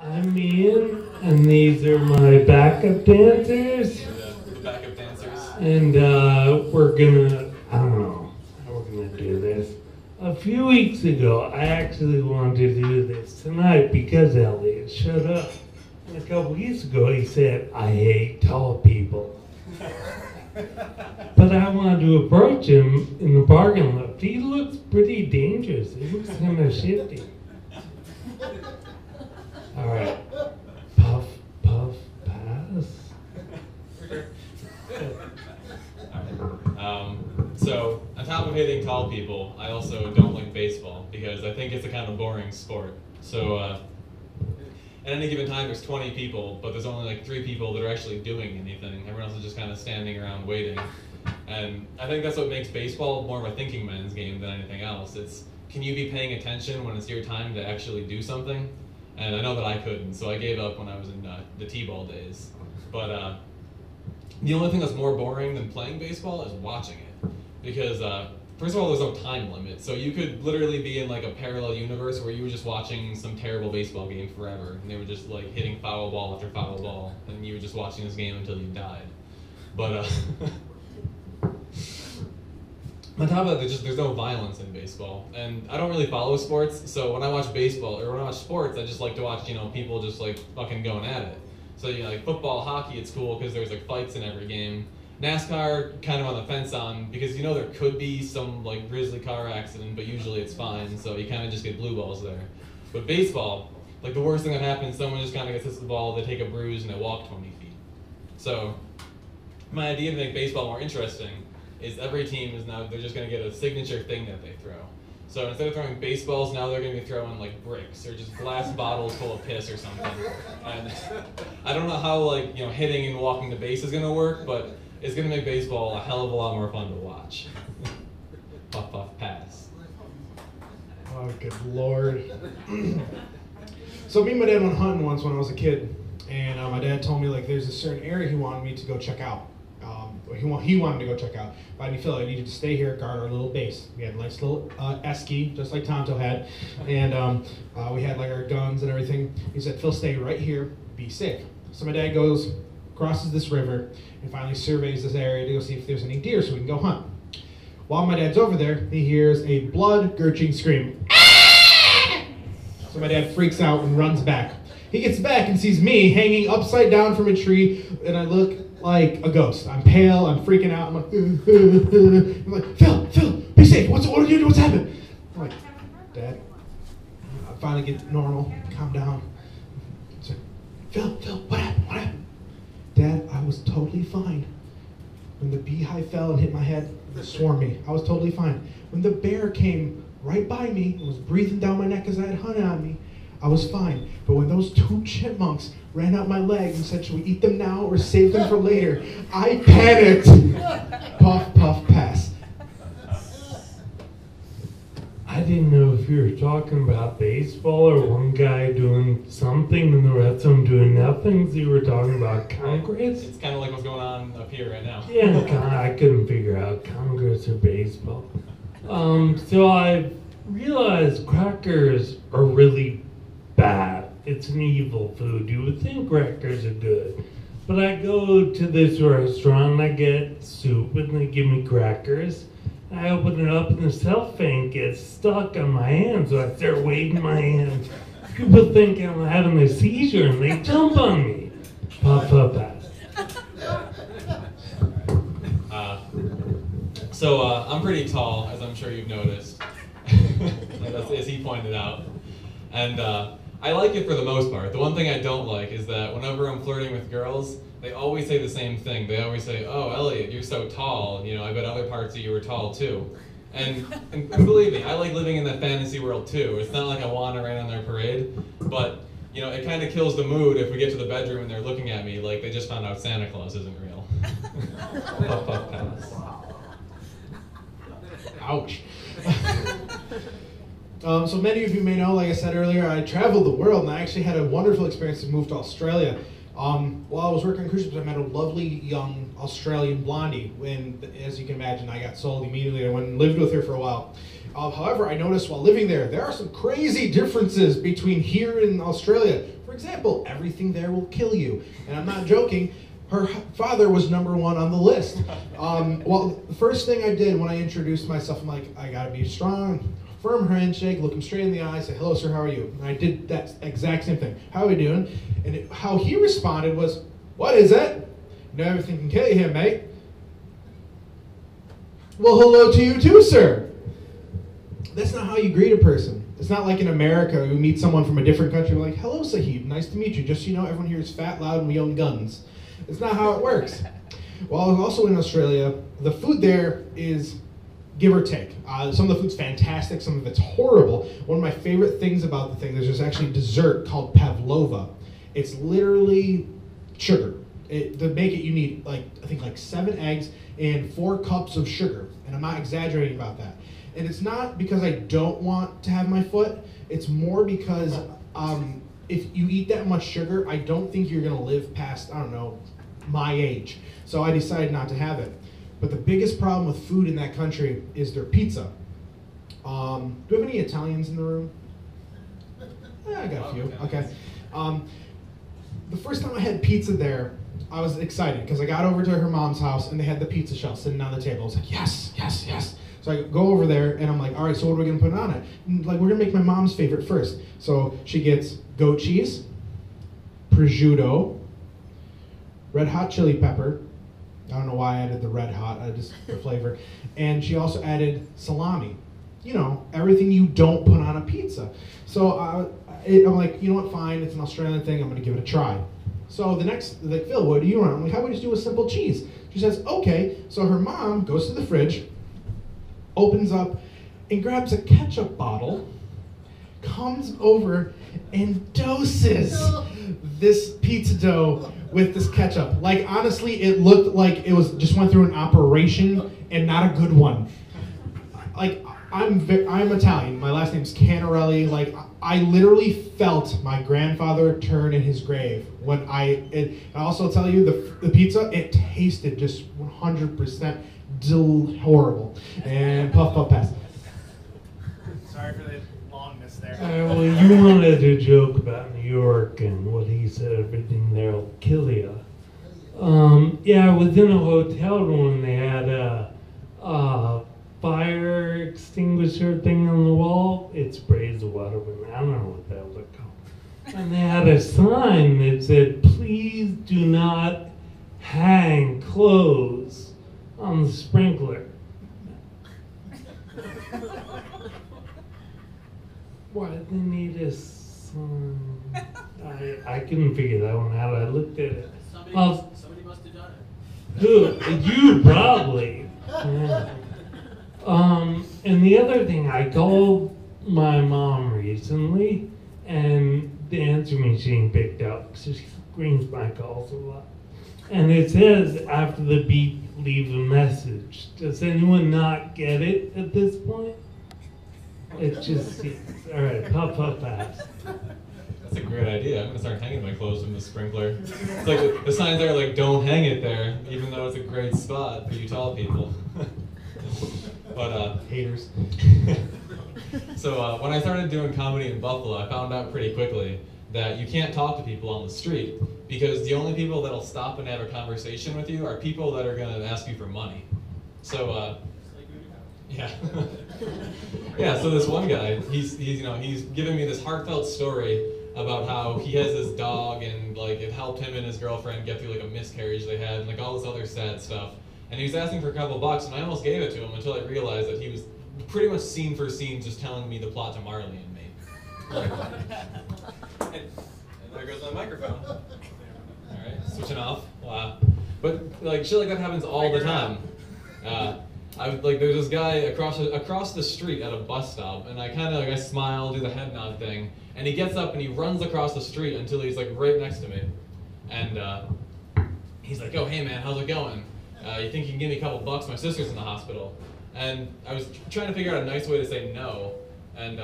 I'm Ian, and these are my backup dancers. The backup dancers. And we're gonna, I don't know how we're gonna do this. A few weeks ago, I actually wanted to do this tonight because Elliot showed up. And a couple weeks ago, he said, I hate tall people. But I wanted to approach him in the parking lot. He looks pretty dangerous. He looks kind of shifty. All right. Puff, puff, pass. So, on top of hating tall people, I also don't like baseball because I think it's a kind of boring sport. So, at any given time, there's 20 people, but there's only like 3 people that are actually doing anything. Everyone else is just kind of standing around waiting. And I think that's what makes baseball more of a thinking man's game than anything else. It's, can you be paying attention when it's your time to actually do something? And I know that I couldn't, so I gave up when I was in the T-ball days. But the only thing that's more boring than playing baseball is watching it. Because, first of all, there's no time limit. So you could literally be in like a parallel universe where you were just watching some terrible baseball game forever. And they were just like hitting foul ball after foul ball. And you were just watching this game until you died. But, on top of that, there's no violence in baseball. And I don't really follow sports, so when I watch baseball, or when I watch sports, I just like to watch, people just like fucking going at it. So, like football, hockey, it's cool because there's like fights in every game. NASCAR, kind of on the fence on, because there could be some like grisly car accident, but usually it's fine, so you kind of just get blue balls there. But baseball, like the worst thing that happens, someone just kind of gets hit with the ball, they take a bruise, and they walk 20 feet. So, my idea to make baseball more interesting is every team is now, they're just going to get a signature thing that they throw. So instead of throwing baseballs, now they're going to be throwing like bricks or just glass bottles full of piss or something. And I don't know how hitting and walking the base is going to work, but it's going to make baseball a hell of a lot more fun to watch. Puff, puff, pass. Oh, good Lord. So me and my dad went hunting once when I was a kid, and my dad told me like there's a certain area he wanted me to go check out. He wanted to go check out. But I Phil, I needed to stay here, guard our little base. We had a nice little esky, just like Tonto had, and we had like our guns and everything. He said, Phil, stay right here, be safe. So my dad goes, crosses this river, and finally surveys this area to go see if there's any deer so we can go hunt. While my dad's over there, he hears a blood-gurging scream. So my dad freaks out and runs back. He gets back and sees me hanging upside down from a tree, and I look like a ghost. I'm pale, I'm freaking out, I'm like, Phil, be safe, what are you doing, what's happened? I'm like, Dad, I finally get normal, calm down. It's like, Phil, what happened? Dad, I was totally fine. When the beehive fell and hit my head, it swarmed me, I was totally fine. When the bear came right by me and was breathing down my neck because I had honey on me, I was fine. But when those 2 chipmunks ran out my leg and said, should we eat them now or save them for later? I panicked. Puff, puff, pass. I didn't know if you were talking about baseball or one guy doing something and the rest of them doing nothing. So you were talking about Congress? It's kind of like what's going on up here right now. Yeah, I couldn't figure out Congress or baseball. So I realized crackers are really bad. It's an evil food. You would think crackers are good. But I go to this restaurant and I get soup and they give me crackers. I open it up and the cellophane gets stuck on my hand, so I start waving my hand. People think I'm having a seizure and they jump on me. Puff, puff, pass. So I'm pretty tall, as I'm sure you've noticed, as he pointed out. And I like it for the most part. The one thing I don't like is that whenever I'm flirting with girls, they always say the same thing. They always say, oh, Elliot, you're so tall. I bet other parts of you are tall too. And believe me, I like living in that fantasy world too. It's not like I want to rain on their parade, but it kind of kills the mood if we get to the bedroom and they're looking at me like they just found out Santa Claus isn't real. Puff, puff, pass. Ouch. So many of you may know, like I said earlier, I traveled the world and I actually had a wonderful experience to move to Australia. While I was working on cruise ships, I met a lovely young Australian blondie. And as you can imagine, I got sold immediately. I went and lived with her for a while. However, I noticed while living there are some crazy differences between here and Australia. For example, everything there will kill you. And I'm not joking. Her father was number 1 on the list. Well, the first thing I did when I introduced myself, I'm like, I gotta be strong, firm handshake, look him straight in the eye, say, hello, sir, how are you? And I did that exact same thing. How are we doing? And how he responded was, what is it? You know, everything can kill you here, mate. Well, hello to you too, sir. That's not how you greet a person. It's not like in America, we meet someone from a different country, we're like, hello, Sahib, nice to meet you. Just so you know, everyone here is fat, loud, and we own guns. It's not how it works. Well, I was also in Australia. The food there is give or take. Some of the food's fantastic, some of it's horrible. One of my favorite things about the thing, there's actually a dessert called pavlova. It's literally sugar. To make it, you need, I think 7 eggs and 4 cups of sugar. And I'm not exaggerating about that. And it's not because I don't want to have my foot. It's more because if you eat that much sugar, I don't think you're going to live past, I don't know, my age. So I decided not to have it. But the biggest problem with food in that country is their pizza. Do we have any Italians in the room? Yeah, I got a few. Okay. The first time I had pizza there, I was excited because I got over to her mom's house and they had the pizza shell sitting on the table. I was like, yes, yes, yes. So I go over there and I'm like, all right, so what are we going to put on it? And we're going to make my mom's favorite first. So she gets goat cheese, prosciutto, red hot chili pepper. I don't know why I added the red hot, just the flavor. And she also added salami. You know, everything you don't put on a pizza. So I'm like, you know what, fine, it's an Australian thing, I'm going to give it a try. So the next, like, Phil, what do you want? I'm like, how about we just do a simple cheese? She says, okay. So her mom goes to the fridge, opens up, and grabs a ketchup bottle, comes over, and doses this pizza dough with this ketchup. Like, honestly, it looked like it was just went through an operation and not a good one. Like, I'm Italian. My last name's Canarelli. Like, I literally felt my grandfather turn in his grave when I also tell you the pizza, it tasted just 100% horrible. And puff puff pass. Sorry for the longness there. Well, you wanted to joke about New York and what he said, everything there'll kill you. Yeah, I was in a hotel room and they had a fire extinguisher thing on the wall. It sprays the water, but I don't know what that was called. And they had a sign that said, please do not hang clothes on the sprinkler. Why did they need a sign? I couldn't figure that one out. I looked at it. Somebody must have done it. Who? You probably. Yeah. And the other thing, I called my mom recently, and the answer machine picked up, so she screens my calls a lot. And it says, after the beep, leave a message. Does anyone not get it at this point? It just, all right, puff, puff, pass. That's a great idea. I'm gonna start hanging my clothes from the sprinkler. It's like the signs are like, don't hang it there, even though it's a great spot for you tall people. But Haters. So when I started doing comedy in Buffalo, I found out pretty quickly that you can't talk to people on the street because the only people that'll stop and have a conversation with you are people that are gonna ask you for money. So yeah. Yeah, so this one guy, he's giving me this heartfelt story about how he has this dog and like it helped him and his girlfriend get through like a miscarriage they had and like all this other sad stuff. And he was asking for a couple bucks and I almost gave it to him until I realized that he was pretty much scene for scene just telling me the plot to Marley and me. And there goes my microphone. Alright, switching off. Wow. But like shit like that happens all the time. There's this guy across the street at a bus stop, and I smile, do the head nod thing, and he gets up and he runs across the street until he's like right next to me, and he's like, "Oh, hey man, how's it going? You think you can give me a couple bucks? My sister's in the hospital." And I was trying to figure out a nice way to say no, and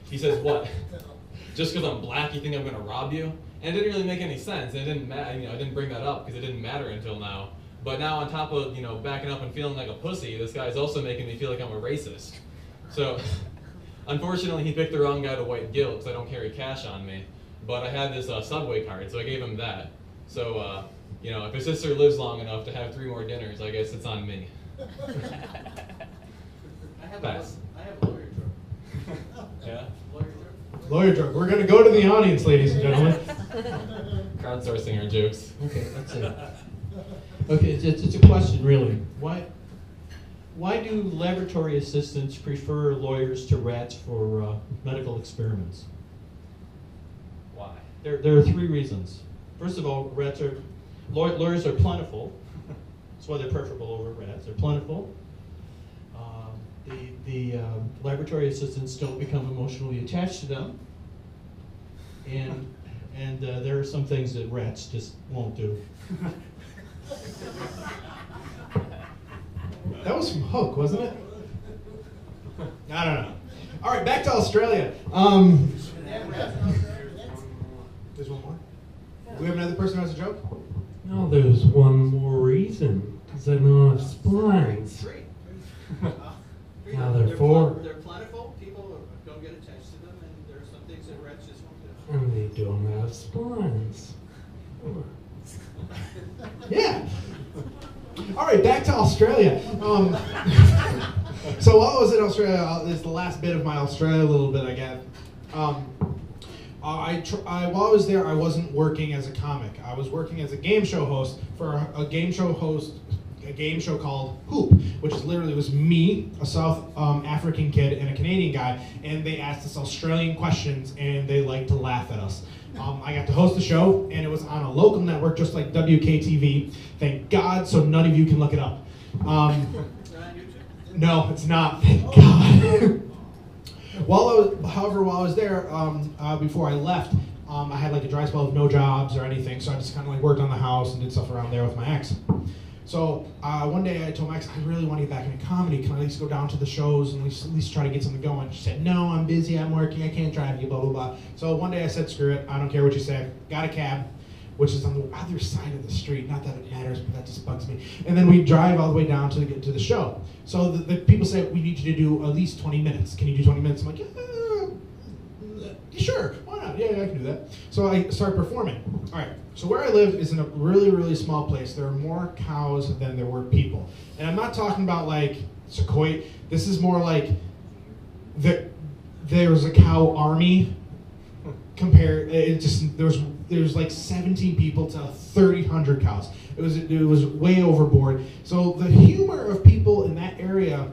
he says, "What? Just because I'm black, you think I'm gonna rob you?" And it didn't really make any sense. And it didn't matter. I didn't bring that up because it didn't matter until now. But now on top of, backing up and feeling like a pussy, this guy's also making me feel like I'm a racist. So, unfortunately, he picked the wrong guy to white guilt because I don't carry cash on me. but I had this Subway card, so I gave him that. So, if his sister lives long enough to have 3 more dinners, I guess it's on me. Pass. I have a lawyer joke. Yeah? Lawyer joke? Lawyer joke. We're going to go to the audience, ladies and gentlemen. Crowdsourcing our jokes. Okay, that's it. Okay, it's a question, really. Why do laboratory assistants prefer lawyers to rats for medical experiments? Why? There are 3 reasons. First of all, lawyers are plentiful. That's why they're preferable over rats. They're plentiful. The laboratory assistants don't become emotionally attached to them, and there are some things that rats just won't do. That was from Hook, wasn't it? I don't know. All right, back to Australia. There's one more? Do we have another person who has a joke? No, there's one more reason. Because I don't have spines. 3. Now there are 4. They're plentiful. People don't get attached to them, and there are some things that rats just won't do. And they don't have spines. Yeah. All right, back to Australia. So while I was in Australia, this is the last bit of my Australia little bit I got. While I was there, I wasn't working as a comic. I was working as a game show host for a game show called Hoop, which is literally was me, a South African kid, and a Canadian guy, and they asked us Australian questions, and they liked to laugh at us. I got to host the show, and it was on a local network, just like WKTV. Thank God, so none of you can look it up. No, it's not. Thank God. While I was there, before I left, I had like a dry spell of no jobs or anything, so I just kind of like worked on the house and did stuff around there with my ex. So one day I told my ex, I really want to get back into comedy. Can I at least go down to the shows and at least try to get something going? She said, no, I'm busy, I'm working, I can't drive you, blah, blah, blah. So one day I said, screw it, I don't care what you say. Got a cab, which is on the other side of the street. Not that it matters, but that just bugs me. And then we drive all the way down to the show. So the people say, we need you to do at least 20 minutes. Can you do 20 minutes? I'm like, yeah, sure, why not? Yeah, I can do that. So I started performing. All right, so where I lived is in a really, really small place. There are more cows than there were people. And I'm not talking about like Sequoia. This is more like there's a cow army compared. There's like 17 people to 300 cows. It was way overboard. So the humor of people in that area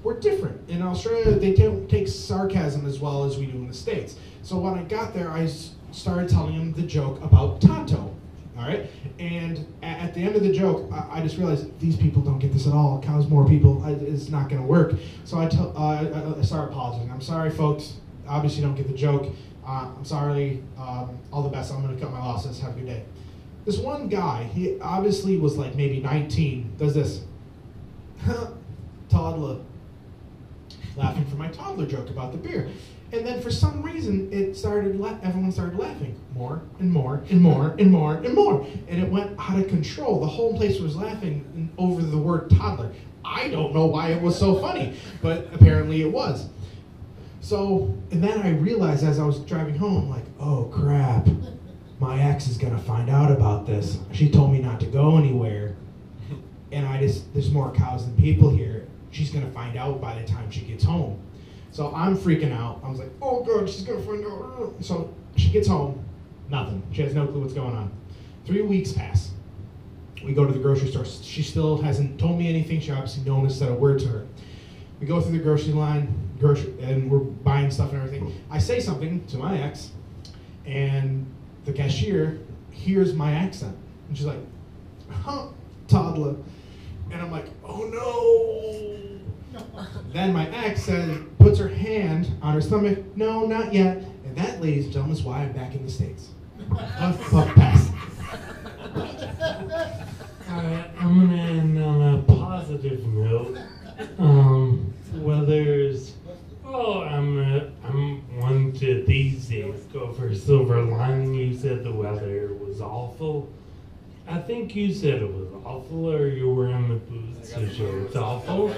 were different. In Australia, they don't take sarcasm as well as we do in the States. So when I got there, I started telling them the joke about Tonto. All right? And at the end of the joke, I just realized these people don't get this at all. Cows, more people, it's not going to work. So I started apologizing. I'm sorry, folks. Obviously, you don't get the joke. I'm sorry. All the best. I'm going to cut my losses. Have a good day. This one guy, he obviously was like maybe 19, does this. Toddler. Laughing for my toddler joke about the beer. And then for some reason, everyone started laughing more and more and more and more and more. And it went out of control. The whole place was laughing over the word toddler. I don't know why it was so funny, but apparently it was. So, and then I realized as I was driving home, like, oh crap, my ex is gonna find out about this. She told me not to go anywhere. And there's more cows than people here. She's gonna find out by the time she gets home. So I'm freaking out. I was like, oh God, she's gonna find out. So she gets home, nothing. She has no clue what's going on. 3 weeks pass. We go to the grocery store. She still hasn't told me anything. She obviously no one has said a word to her. We go through the grocery line, and we're buying stuff and everything. I say something to my ex, and the cashier hears my accent. And she's like, huh, toddler. And I'm like, oh no. Then my ex puts her hand on her stomach. No, not yet. And that, ladies and gentlemen, is why I'm back in the States. Pass. Alright, I'm gonna end on a positive note. I'm one to these days go for a silver lining. You said the weather was awful. I think you said it was awful, or you were in the booth to show it's awful.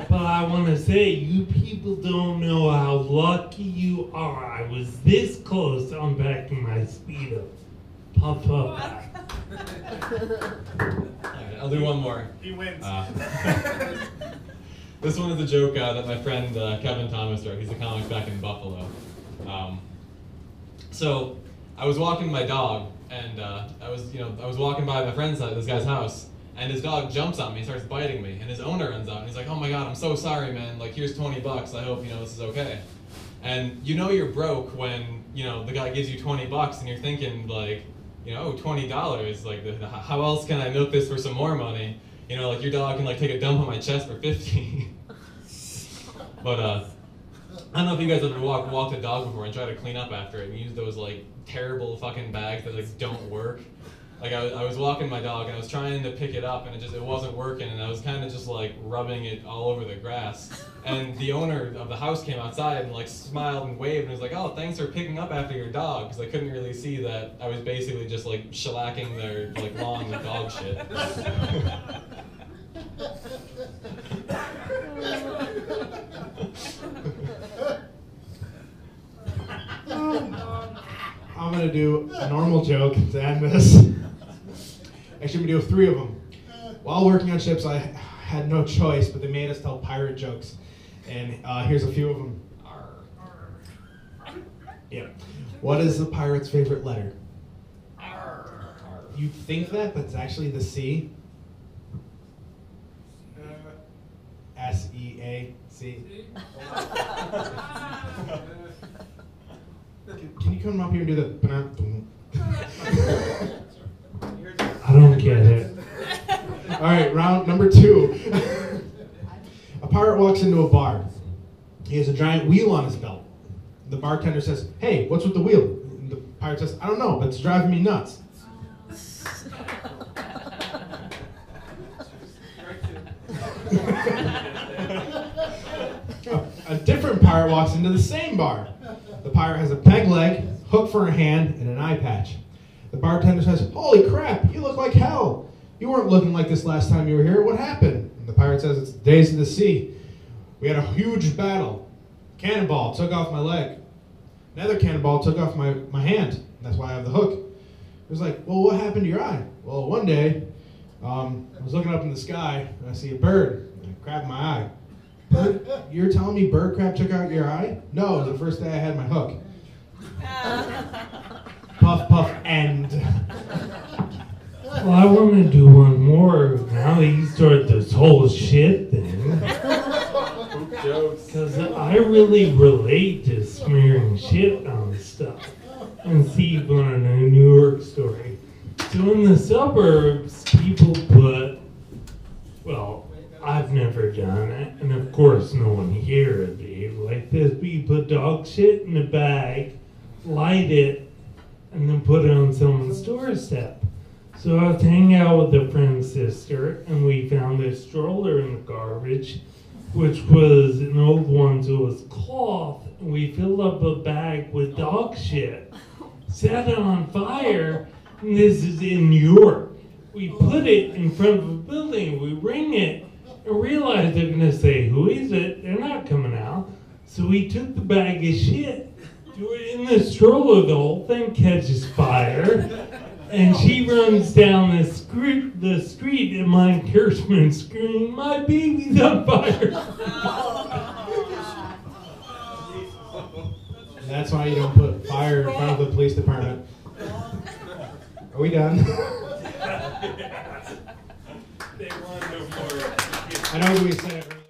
But I want to say, you people don't know how lucky you are. I was this close to unpacking my Speedo. Puff up. Alright, I'll do one more. He wins. This one is a joke that my friend Kevin Thomas wrote. He's a comic back in Buffalo. So I was walking my dog, and I was walking by my friend's house, this guy's house, and his dog jumps on me and starts biting me, and his owner runs out and he's like, "Oh my God, I'm so sorry, man. Like, here's $20. I hope this is okay." And you're broke when the guy gives you $20 and you're thinking like, $20. Like, how else can I milk this for some more money? Like your dog can like take a dump on my chest for $50. But I don't know if you guys ever walked a dog before and tried to clean up after it and use those like terrible fucking bags that like don't work. Like I was walking my dog and I was trying to pick it up and it wasn't working, and I was kind of just like rubbing it all over the grass. And the owner of the house came outside and like smiled and waved and was like, "Oh, thanks for picking up after your dog," because I couldn't really see that I was basically just like shellacking their like lawn with dog shit. I'm gonna do a normal joke to end this. Actually, I'm gonna do 3 of them. While working on ships, I had no choice, but they made us tell pirate jokes. And here's a few of them. Yeah. What is the pirate's favorite letter? You think that, but it's actually the C. S-E-A-C. Can you come up here and do the... I don't get it. All right, round number 2. A pirate walks into a bar. He has a giant wheel on his belt. The bartender says, "Hey, what's with the wheel?" And the pirate says, "I don't know, but it's driving me nuts." A different pirate walks into the same bar. The pirate has a peg leg, hook for a hand, and an eye patch. The bartender says, "Holy crap, you look like hell. You weren't looking like this last time you were here. What happened?" And the pirate says, "It's the days of the sea. We had a huge battle. Cannonball took off my leg. Another cannonball took off my hand. That's why I have the hook." He was like, "Well, what happened to your eye?" "Well, one day, I was looking up in the sky, and I see a bird, and it grabbed my eye." "Bird? You're telling me bird crap took out your eye?" "No, it was the first day I had my hook." Puff, puff, end. Well, I want to do one more now that you start this whole shit thing. Because I really relate to smearing shit on stuff. And Steve wanted a New York story. So in the suburbs, people put, well, I've never done it, and of course no one here would be like this, but you put dog shit in a bag, light it, and then put it on someone's doorstep. So I was hanging out with a friend's sister, and we found this stroller in the garbage, which was an old one, so it was cloth, and we filled up a bag with dog shit, set it on fire, and this is in New York. We put it in front of a building, we ring it, and realized they're gonna say, "Who is it?" They're not coming out. So we took the bag of shit, threw it in the stroller, the whole thing catches fire, and she runs down the street, and my encouragement screaming, "My baby's on fire!" That's why you don't put fire in front of the police department. Are we done? They want no more. I know we said it earlier.